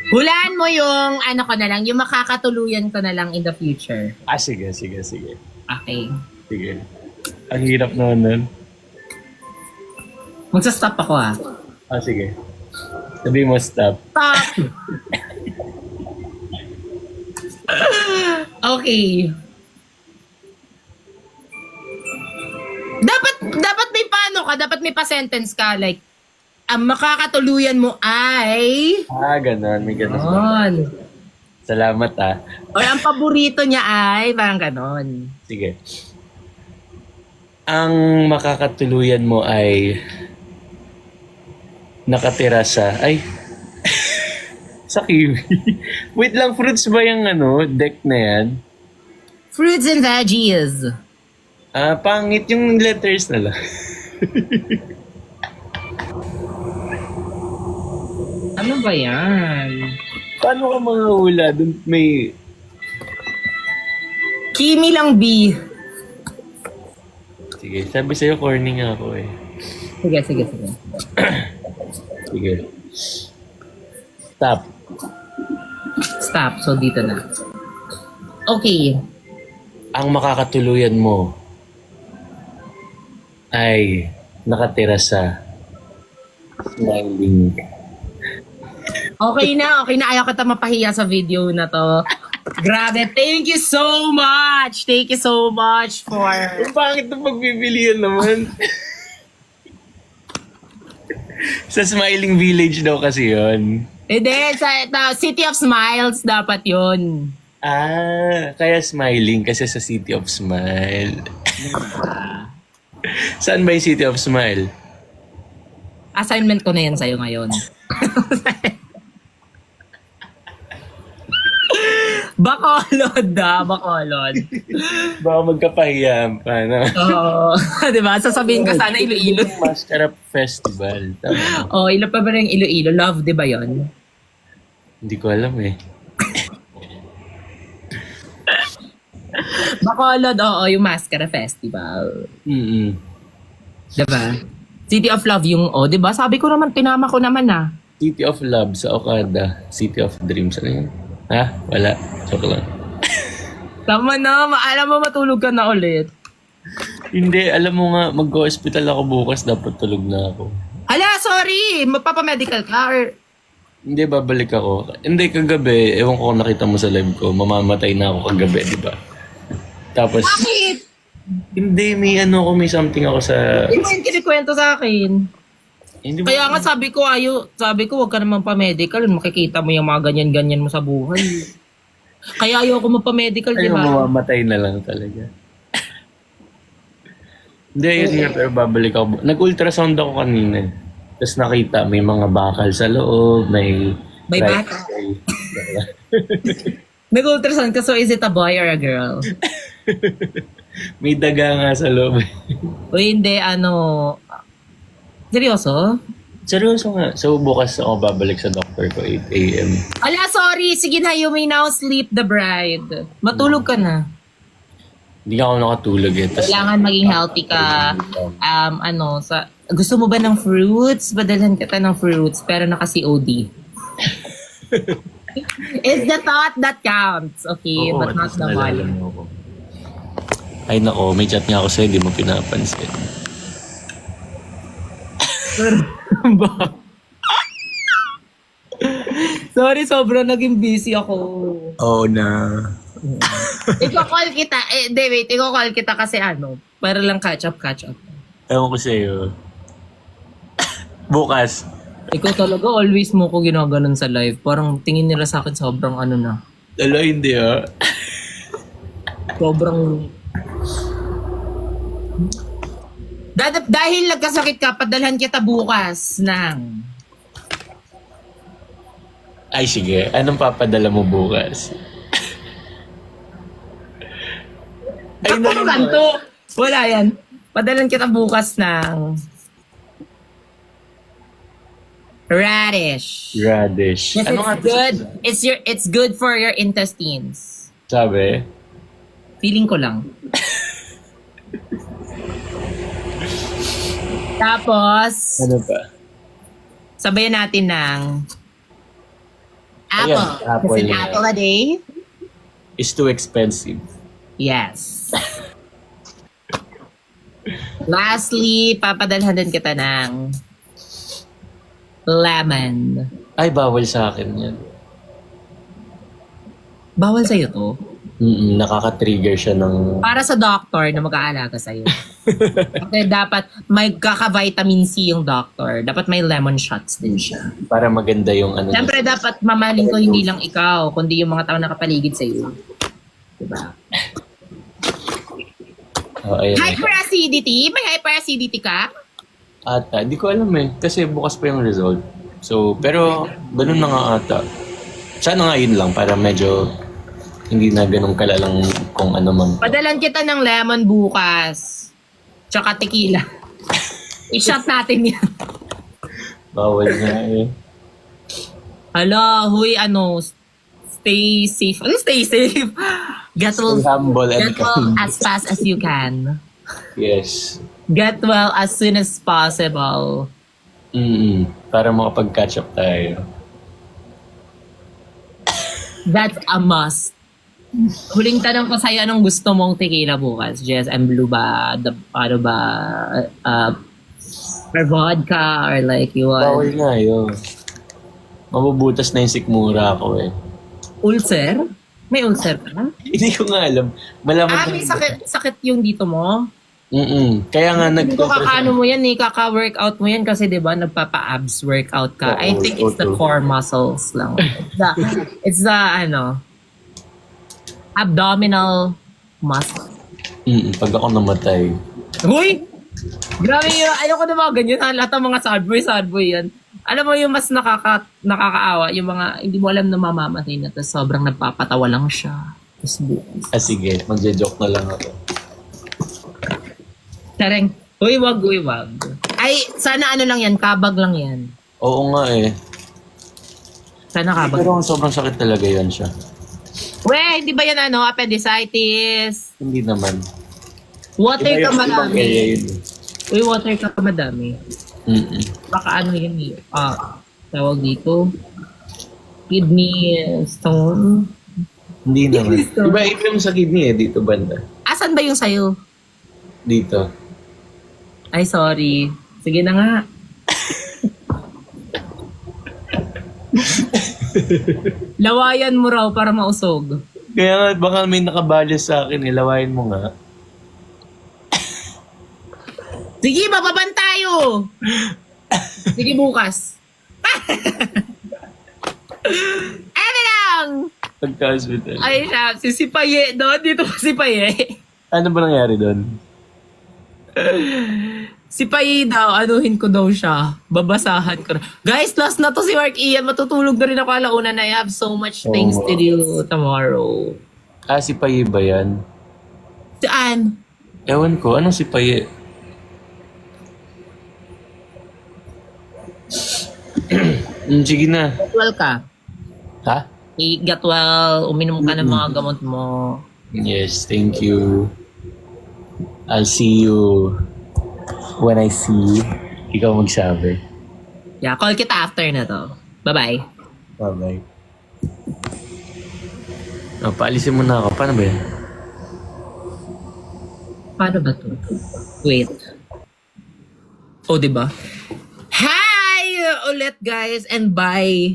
Hulaan mo yung ano ko na lang, yung makakatuluyan ko na lang in the future. Sige. Okay. Sige. Ang hirap naman nun. Magsa-stop ako ah. Sige. Sabi mo stop. Stop! Okay. Dapat may paano ka, dapat may pa-sentence ka like ang makakatuluyan mo ay Ganon. May ganon. ganon. Salamat Or ang paborito niya ay parang ganon. Sige. Ang makakatuluyan mo ay nakatira sa... Ay! sa kiwi. Wait lang, fruits ba yung deck na yan? Fruits and veggies. Pangit yung letters na lang. Ano ba yan? Paano ka mga hula? Doon may... Kimi lang B. Sige, sabi sa'yo, corny nga ako eh. Sige. Sige. Stop. Stop. So, dito na. Okay. Ang makakatuluyan mo ay nakatira sa smiling. Okay na. Ayaw kita mapahiya sa video na to. Grabe. Thank you so much. Thank you so much for... Ang pangit na pagbibilihan naman. Sa Smiling Village daw kasi yon. Hindi. Sa City of Smiles dapat yun. Kaya smiling kasi sa City of Smile. Saan ba yung City of Smile? Assignment ko na yan sa'yo ngayon. Bacolod. Baka magkapahiya pa na. Oo. Diba? Sasabihin ko sana Iloilo. Mascara Festival. Tama. Ilan pa ba rin yung Iloilo? Love, di ba yun? Hindi ko alam eh. Bacolod, yung Mascara Festival. Mm-mm. Diba? City of Love yung di ba? Sabi ko naman, tinama ko naman City of Love sa Okada. City of Dreams. Ano yun? Wala. Joke lang. Tama na, alam mo matulog ka na ulit. Hindi, alam mo nga, mag-hospital ako bukas, dapat tulog na ako. Hala, sorry! Magpapamedical ka or... Hindi, babalik ako. Hindi, kagabi, ewan ko kung nakita mo sa live ko, mamamatay na ako kagabi, di ba? Tapos, Bakit? hindi, may something ako sa... Hindi mo yung kinikwento sa akin. Hindi Kaya nga sabi ko, wag ka naman pa-medical, makikita mo yung mga ganyan-ganyan mo sa buhay. Kaya ayoko magpa-medical, di ba? mamamatay na lang talaga. Hindi, yun nga, pero babalik ako. Nag-ultrasound ako kanina. Tapos nakita, may mga bakal sa loob, may... May bakal? Nag-ultrasound ka, so is it a boy or a girl? May daga nga sa loob. O hindi, seryoso? Seryoso nga. So, bukas ako babalik sa doctor ko, 8 a.m. Ala, sorry. Sige na, you may now sleep the bride. Matulog ka na. Hindi ako nakatulog eh. Tas, Kailangan maging healthy ka. Gusto mo ba ng fruits? Badalhan kita ng fruits, pero naka-COD. It's the thought that counts, okay? Oo, but not the money. Ay nako, may chat nga ako sa'yo, hindi mo pinapansin. Sorry, sobrang naging busy ako. Oo na. Iko-call kita. Wait. Iko-call kita kasi para lang catch up. Ewan ko sa'yo. Bukas. Ikaw talaga, always mo ko ginaganon sa live. Parang tingin nila sa akin sobrang na. Dalo, hindi Sobrang... Dahil nagkasakit ka, padalhan kita bukas ng... Ay sige, anong papadala mo bukas? Ay naman. Wala yan. Padalhan kita bukas ng... Radish. Radish. Yes, it's good. It's good for your intestines. Sabi? Feeling ko lang. Tapos, Ano pa? sabayan natin ng Apple. Ayan, apple Kasi an yan. apple a day. It's too expensive. Yes. Lastly, papadalhan din kita ng lemon. Ay, bawal sa akin yan. Bawal sa'yo to. Nakaka-trigger siya ng... Para sa doctor na mag-aalaga sa'yo. Okay, dapat may kaka-vitamin C yung doctor. Dapat may lemon shots din siya. Para maganda yung ano. Siyempre, dapat mamahalin ko hindi lang ikaw, kundi yung mga tao nakapaligid sa'yo. Diba? Oh, ayun. Hyperacidity? May hyperacidity ka? Ata, di ko alam eh. Kasi bukas pa yung result. So, pero ganun na nga ata. Sana nga yun lang para medyo hindi na ganun kalalang kung ano man. Padalan kita ng lemon bukas. Tsaka tequila. I-shot natin yan. Bawal nga eh. Hala, huy, stay safe. Ano stay safe? Get well, Stay humble and get well kind. as fast as you can. Yes. Get well as soon as possible. Para makapag-catch up tayo. That's a must. Huling tanong ko sa'yo, anong gusto mong tequila bukas? Jess and Blue ba? Ano ba? Or vodka? Or like you Bawal want? nga yun. Mabubutas na yung sikmura ako eh. Ulcer? May ulcer ka? Hindi ko nga alam. Malaman May sakit yung dito mo? Kaya nga Hindi ko kakaano mo yan eh, kaka-workout mo yan kasi 'di ba nagpapa-abs workout ka. I think it's the core muscles lang. It's the abdominal muscle. Pag ako namatay. Uy! Grabe yun. Ayoko na mga ganyan. Lahat ng mga sad boy yan. Alam mo yung mas nakakaawa, yung mga hindi mo alam na mamamatay na tapos sobrang nagpapatawa lang siya. Tapos bukas. Sige, magje-joke na lang ako. Tareng. Uy, wag. Ay, sana lang yan. Kabag lang yan. Oo nga eh. Sana kabag. Pero sobrang sakit talaga yan siya. Weh, hindi ba yan appendicitis? Hindi naman. Water ka Ibang madami. area yun eh. Uy, water ka madami. Baka yan eh. Tawag dito. Kidney stone. Hindi naman. Dito. Iba yung sa kidney eh, dito banda. Asan ba yung sayo? Dito. Ay, sorry. Sige na nga. Lawayan mo raw para mausog. Kaya nga, baka may nakabalis sa akin eh. Lawayin mo nga. Sige, bababan tayo! Sige, bukas. Eme lang! Pagka-hospital. Ay, siya. Si Paye doon. Dito pa si Paye. Ano ba nangyari doon? Si Paye daw, anuhin ko daw siya. Babasahan ko. Guys, last na to si Mark Ian. Matutulog na rin ako alauna na I have so much things to do tomorrow. Si Paye ba yan? Saan? Ewan ko, anong si Paye? Sige na. Get well ka. Ha? Get well. Uminom ka ng mga gamot mo. Yes, thank you. I'll see you when I see you. Ikaw magsabi. Yeah, call kita after na to. Bye-bye. Bye-bye. Paalisin mo na ako. Paano ba yan? Paano ba to? Wait. Oh, diba? Hi! Ulit, guys, and bye.